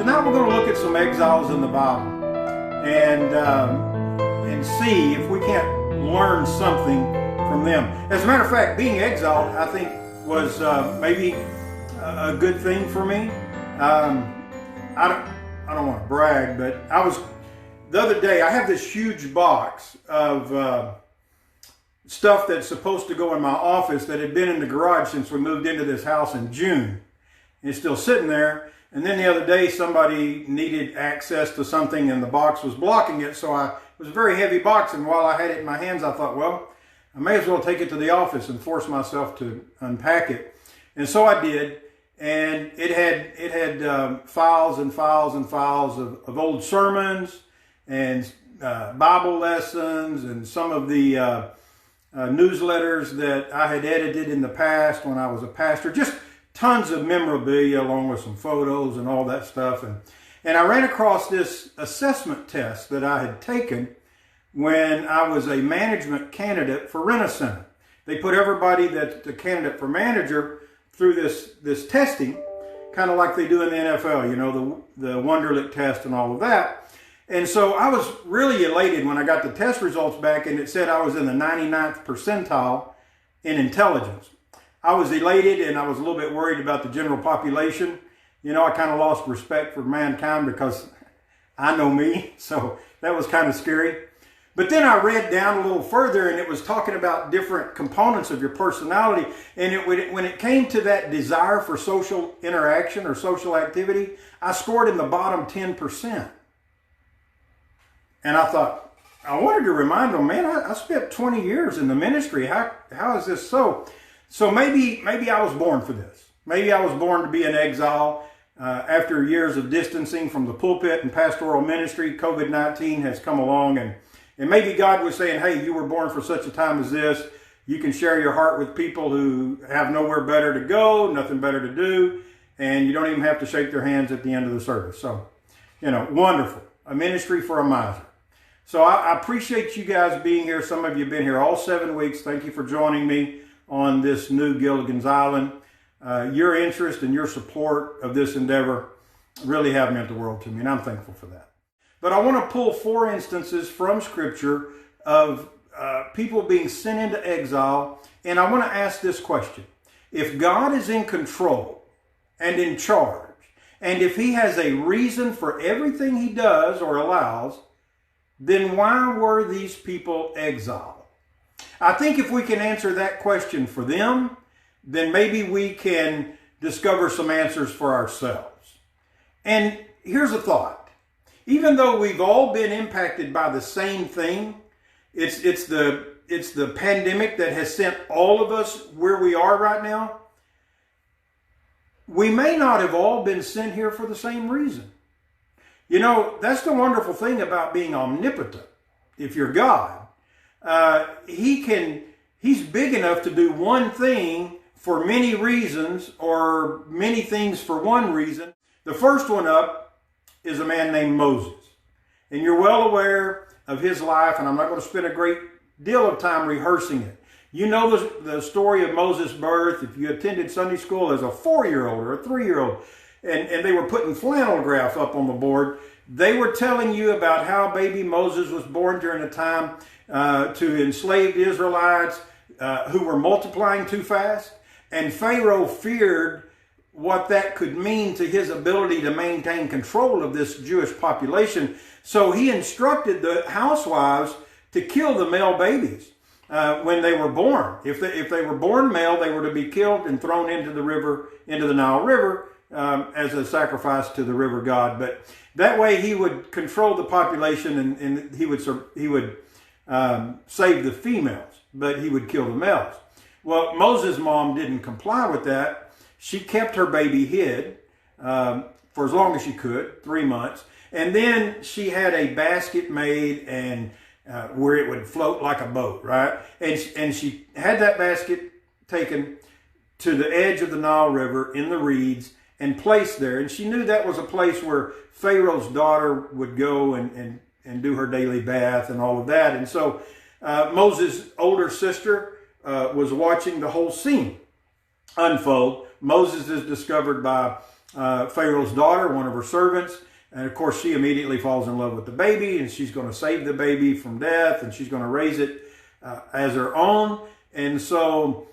Tonight we're going to look at some exiles in the Bible and see if we can't learn something from them. As a matter of fact, being exiled, I think, was maybe a good thing for me. I don't want to brag, but the other day I have this huge box of stuff that's supposed to go in my office that had been in the garage since we moved into this house in June. It's still sitting there. And then the other day somebody needed access to something and the box was blocking it. So it was a very heavy box, and while I had it in my hands, I thought, well, I may as well take it to the office and force myself to unpack it. And so I did. And it had files and files and files of old sermons and Bible lessons and some of the newsletters that I had edited in the past when I was a pastor. Just tons of memorabilia along with some photos and all that stuff. And I ran across this assessment test that I had taken when I was a management candidate for Rent-A-Center. They put everybody that's the candidate for manager through this testing, kind of like they do in the NFL, you know, the Wonderlic test and all of that. And so I was really elated when I got the test results back and it said I was in the 99th percentile in intelligence. I was elated, and I was a little bit worried about the general population. You know, I kind of lost respect for mankind because I know me, so that was kind of scary. But then I read down a little further, and it was talking about different components of your personality. And when it came to that desire for social interaction or social activity, I scored in the bottom 10%. And I thought, I wanted to remind them, man, I spent 20 years in the ministry. How is this so? So maybe I was born for this. Maybe I was born to be an exile. After years of distancing from the pulpit and pastoral ministry, COVID-19 has come along, and maybe God was saying, hey, you were born for such a time as this. You can share your heart with people who have nowhere better to go, nothing better to do, and you don't even have to shake their hands at the end of the service. So, you know, wonderful. A ministry for a miser. So I appreciate you guys being here. Some of you have been here all 7 weeks. Thank you for joining me on this new Gilligan's Island. Your interest and your support of this endeavor really have meant the world to me, and I'm thankful for that. But I want to pull 4 instances from Scripture of people being sent into exile, and I want to ask this question. If God is in control and in charge, and if He has a reason for everything He does or allows, then why were these people exiled? I think if we can answer that question for them, then maybe we can discover some answers for ourselves. And here's a thought. Even though we've all been impacted by the same thing, it's the pandemic that has sent all of us where we are right now, we may not have all been sent here for the same reason. You know, that's the wonderful thing about being omnipotent. If you're God, He's big enough to do one thing for many reasons, or many things for one reason. The first one up is a man named Moses. And you're well aware of his life, and I'm not going to spend a great deal of time rehearsing it. You know the story of Moses' birth. If you attended Sunday school as a 4-year-old or a 3-year-old, and they were putting flannel graph up on the board, they were telling you about how baby Moses was born during a time to enslaved Israelites who were multiplying too fast. And Pharaoh feared what that could mean to his ability to maintain control of this Jewish population. So he instructed the housewives to kill the male babies when they were born. If they were born male, they were to be killed and thrown into the river, into the Nile River, as a sacrifice to the river god. But that way he would control the population, and he would save the females, but he would kill the males. Well, Moses' mom didn't comply with that. She kept her baby hid for as long as she could, 3 months. And then she had a basket made and where it would float like a boat, right? And she had that basket taken to the edge of the Nile River in the reeds and placed there. And she knew that was a place where Pharaoh's daughter would go and do her daily bath and all of that. And so Moses' older sister was watching the whole scene unfold. Moses is discovered by Pharaoh's daughter, one of her servants. And of course, she immediately falls in love with the baby, and she's going to save the baby from death, and she's going to raise it as her own. And so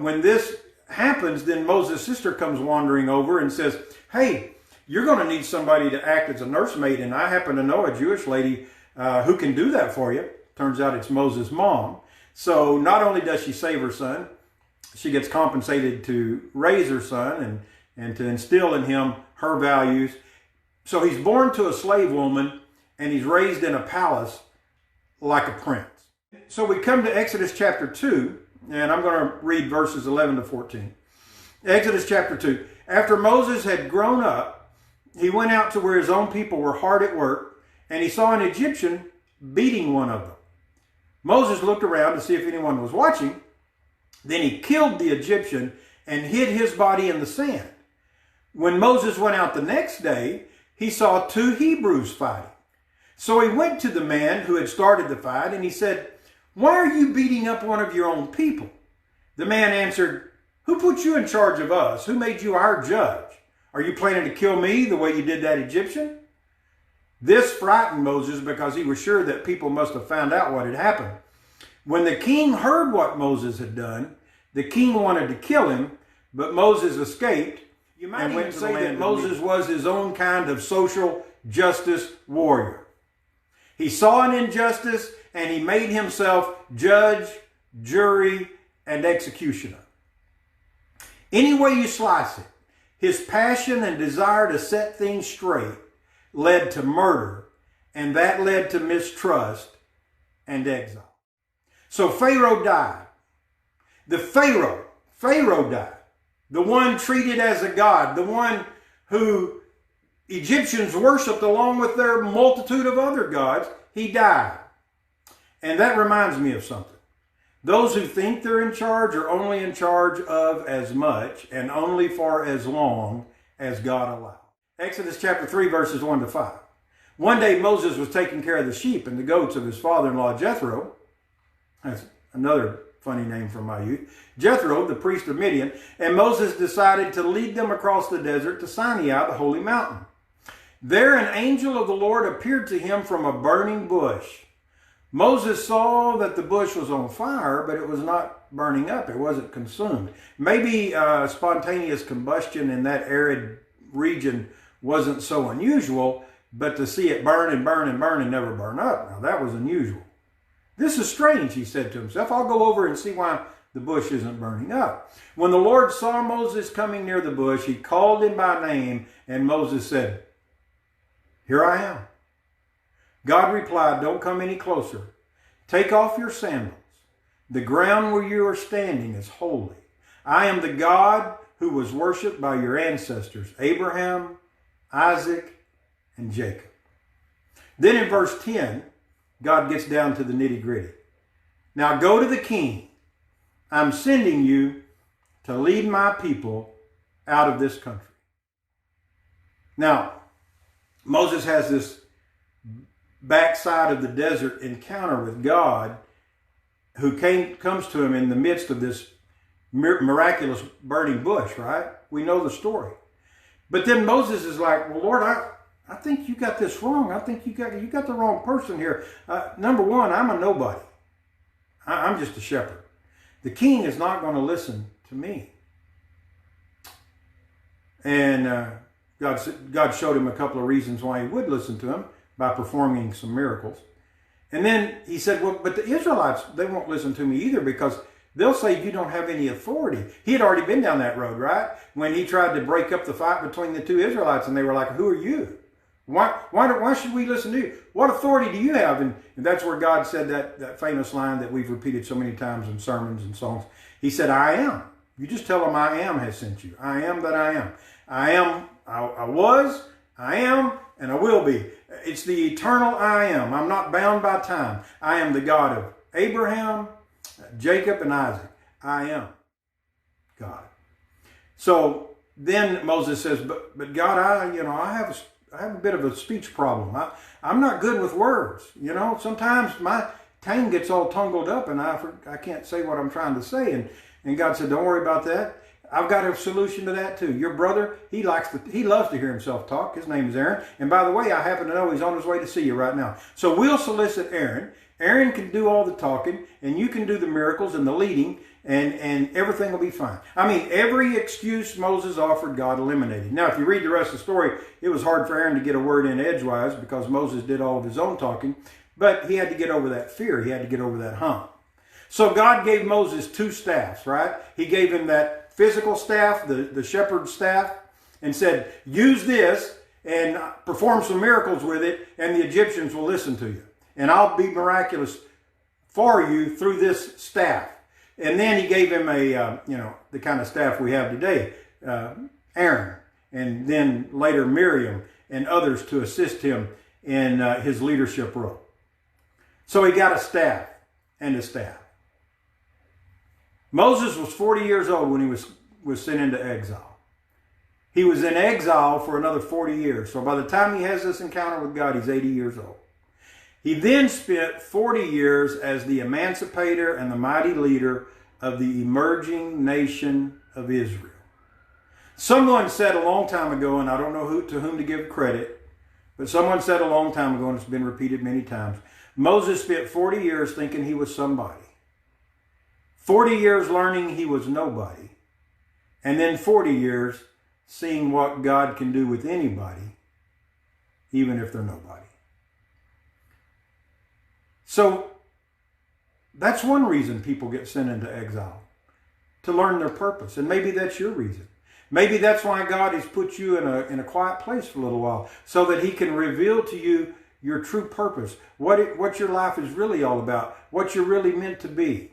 when this happens, then Moses' sister comes wandering over and says, hey, you're going to need somebody to act as a nursemaid, and I happen to know a Jewish lady who can do that for you. Turns out it's Moses' mom. So not only does she save her son, she gets compensated to raise her son and to instill in him her values. So he's born to a slave woman, and he's raised in a palace like a prince. So we come to Exodus chapter 2, and I'm going to read verses 11 to 14. Exodus chapter 2. After Moses had grown up, he went out to where his own people were hard at work, and he saw an Egyptian beating one of them. Moses looked around to see if anyone was watching. Then he killed the Egyptian and hid his body in the sand. When Moses went out the next day, he saw two Hebrews fighting. So he went to the man who had started the fight, and he said, why are you beating up one of your own people? The man answered, who put you in charge of us? Who made you our judge? Are you planning to kill me the way you did that Egyptian? This frightened Moses because he was sure that people must have found out what had happened. When the king heard what Moses had done, the king wanted to kill him, but Moses escaped. You might even say that Moses was his own kind of social justice warrior. He saw an injustice, and he made himself judge, jury, and executioner. Any way you slice it, his passion and desire to set things straight led to murder, and that led to mistrust and exile. So Pharaoh died. Pharaoh died. The one treated as a god, the one who Egyptians worshipped along with their multitude of other gods, he died. And that reminds me of something. Those who think they're in charge are only in charge of as much and only for as long as God allows. Exodus chapter 3, verses 1 to 5. One day Moses was taking care of the sheep and the goats of his father-in-law Jethro. That's another funny name from my youth. Jethro, the priest of Midian. And Moses decided to lead them across the desert to Sinai, the holy mountain. There an angel of the Lord appeared to him from a burning bush. Moses saw that the bush was on fire, but it was not burning up. It wasn't consumed. Maybe spontaneous combustion in that arid region wasn't so unusual, but to see it burn and burn and burn and never burn up, now that was unusual. This is strange, he said to himself. I'll go over and see why the bush isn't burning up. When the Lord saw Moses coming near the bush, he called him by name, and Moses said, here I am. God replied, don't come any closer. Take off your sandals. The ground where you are standing is holy. I am the God who was worshipped by your ancestors, Abraham, Isaac, and Jacob. Then in verse 10, God gets down to the nitty-gritty. Now go to the king. I'm sending you to lead my people out of this country. Now, Moses has this backside of the desert encounter with God, who comes to him in the midst of this miraculous burning bush, right? We know the story. But then Moses is like, well, Lord, I think you got this wrong. I think you got the wrong person here. Number one, I'm a nobody. I'm just a shepherd. The king is not going to listen to me. And God showed him a couple of reasons why he would listen to him by performing some miracles. And then he said, well, but the Israelites, they won't listen to me either because they'll say you don't have any authority. He had already been down that road, right? When he tried to break up the fight between the two Israelites, and they were like, who are you? Why should we listen to you? What authority do you have? And that's where God said that famous line that we've repeated so many times in sermons and songs. He said, I am. You just tell them I am has sent you. I am that I am. I am, I was, I am, and I will be. It's the eternal I am. I'm not bound by time. I am the God of Abraham, Jacob, and Isaac. I am God. So then Moses says, but God, I have a bit of a speech problem. I'm not good with words. Sometimes my tongue gets all tangled up and I can't say what I'm trying to say. And God said, don't worry about that. I've got a solution to that too. Your brother, he loves to hear himself talk. His name is Aaron. And by the way, I happen to know he's on his way to see you right now. So we'll solicit Aaron. Aaron can do all the talking, and you can do the miracles and the leading, and everything will be fine. I mean, every excuse Moses offered, God eliminated. Now, if you read the rest of the story, it was hard for Aaron to get a word in edgewise because Moses did all of his own talking, but he had to get over that fear. He had to get over that hump. So God gave Moses 2 staffs, right? He gave him that physical staff, the shepherd's staff, and said, use this and perform some miracles with it, and the Egyptians will listen to you. And I'll be miraculous for you through this staff. And then he gave him the kind of staff we have today, Aaron, and then later Miriam and others to assist him in his leadership role. So he got a staff and a staff. Moses was 40 years old when he was sent into exile. He was in exile for another 40 years. So by the time he has this encounter with God, he's 80 years old. He then spent 40 years as the emancipator and the mighty leader of the emerging nation of Israel. Someone said a long time ago, and I don't know to whom to give credit, but someone said a long time ago, and it's been repeated many times, Moses spent 40 years thinking he was somebody. 40 years learning he was nobody. And then 40 years seeing what God can do with anybody, even if they're nobody. So that's one reason people get sent into exile, to learn their purpose. And maybe that's your reason. Maybe that's why God has put you in a quiet place for a little while, so that he can reveal to you your true purpose, what your life is really all about, what you're really meant to be.